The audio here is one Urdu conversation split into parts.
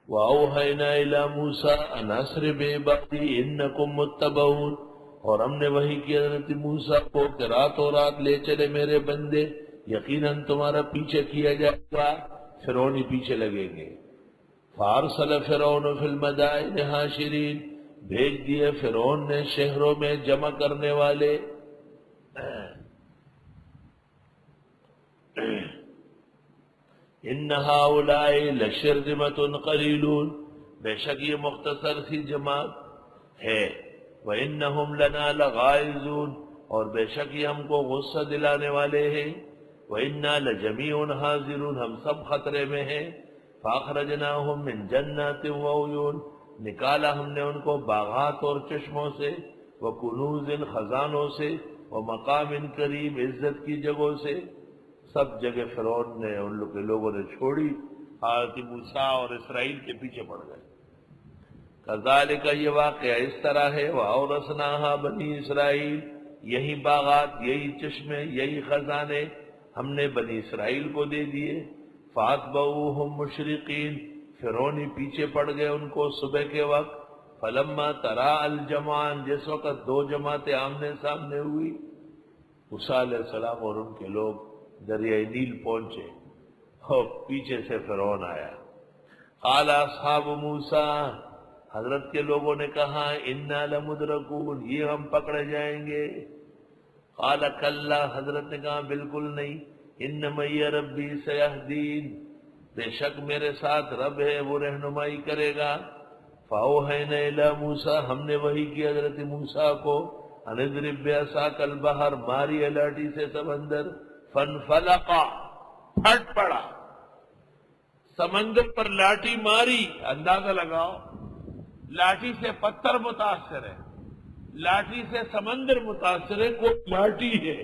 وَأَوْحَيْنَا إِلَى مُوسَىٰ أَنْ أَسْرِ بِعِبَادِي إِنَّكُمْ مُتَّبَعُونَ، اور ہم نے وحی کی حضرت موسیٰ کو کہ راتوں رات لے چلے میرے بندے، یقیناً تمہارا پیچھے کیا جائے گا، فرعون ہی پیچھے لگیں گے۔ فَأَرْسَلَ فِرْعَوْنُ فِي الْمَدَائِنِ حَاشِرِينَ، بھیج دیے فرعون نے شہروں میں جمع کرنے والے۔ إِنَّ هَؤُلَاءِ لَشِرْذِمَةٌ قَلِيلُونَ، بے شک یہ مختصر سی جماعت ہے۔ وَإِنَّهُمْ لَنَا لَغَائِظُونَ، اور بے شک یہ ہم کو غصہ دلانے والے ہیں۔ وَإِنَّا لَجَمِيعٌ حَاذِرُونَ، ہم سب خطرے میں ہیں۔ فَأَخْرَجْنَاهُمْ مِنْ جَنَّاتٍ وَعُيُونٍ، نکالا ہم نے ان کو باغات اور چشموں سے، وَكُنُوزٍ خزانوں سے، وَمَقَامٍ كَرِيمٍ عزت کی جگہوں سے۔ سب جگہ فرعون نے ان لوگوں نے چھوڑی، حضرت موسیٰ اور اسرائیل کے پیچھے پڑ گئے۔ کذالک، یہ واقعہ اس طرح ہے، وَأَوْرَثْنَاهَا بنی اسرائیل، یہی باغات، یہی چشمے، یہی خزانے ہم نے بنی اسرائیل کو دے دیے۔ فَأَتْبَعُوهُمْ مُشْرِقِينَ، فرعون ہی پیچھے پڑ گئے ان کو صبح کے وقت۔ فَلَمَّا تَرَاءَ الْجَمْعَانِ، جس وقت دو جماعتیں آمنے سامنے ہوئی، موسیٰ علیہ السلام اور ان کے لوگ دریائے نیل پہنچے، اور پیچھے سے فرعون آیا۔ قال اصحاب موسیٰ، حضرت کے لوگوں نے کہا، انا لمدرکون، یہ ہم پکڑے جائیں گے۔ قال کلا، حضرت نے کہا بالکل نہیں، ان معی ربی سیہدین، بے شک میرے ساتھ رب ہے، وہ رہنمائی کرے گا۔ فاوحینا الی موسیٰ، ہم نے وحی کی حضرت موسیٰ کو، ان اضرب بعصاک البحر، ماری لاٹھی سے سمندر، فانفلق، پھٹ پڑا۔ سمندر پر لاٹھی ماری، اندازہ لگاؤ، لاٹھی سے پتھر متاثر ہے، لاٹھی سے سمندر متاثر ہے، کوئی لاٹھی ہے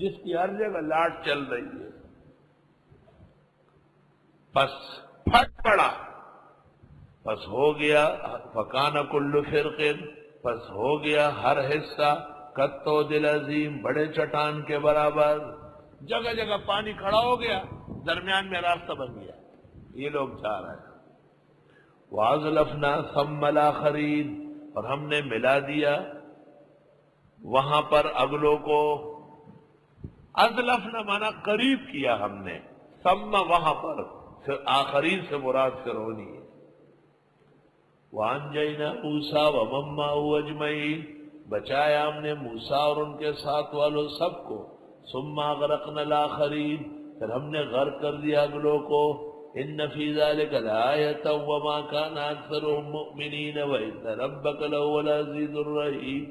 جس کی ہر جگہ لاٹ چل رہی ہے، بس پھٹ پڑا، بس ہو گیا، فکان کل فرق، بس ہو گیا ہر حصہ کالطود العظیم، بڑے چٹان کے برابر، جگہ جگہ پانی کھڑا ہو گیا، درمیان میں راستہ بن گیا، یہ لوگ جا رہے ہیں۔ وَأَزْلَفْنَا ثَمَّ الْآخَرِينَ، اور ہم نے ملا دیا وہاں پر اگلوں کو۔ ازلفنا مانا قریب کیا ہم نے، ثم وہاں پر، پھر آخرین سے مراد فرعونی ہے۔ وَأَنْجَيْنَا مُوسَىٰ وَمَن مَّعَهُ أَجْمَعِينَ، بچایا ہم نے موسیٰ اور ان کے ساتھ والوں سب کو۔ ثُمَّ أَغْرَقْنَا الْآخَرِينَ، پھر ہم نے غرق کر دیا اگلوں کو۔ إِنَّ فِي ذَلِكَ لَآيَةً وَمَا كَانَ أَكْثَرُهُم مُؤْمِنِينَ وَإِنَّ رَبَّكَ لَهُوَ الْعَزِيزُ الرَّحِيمُ،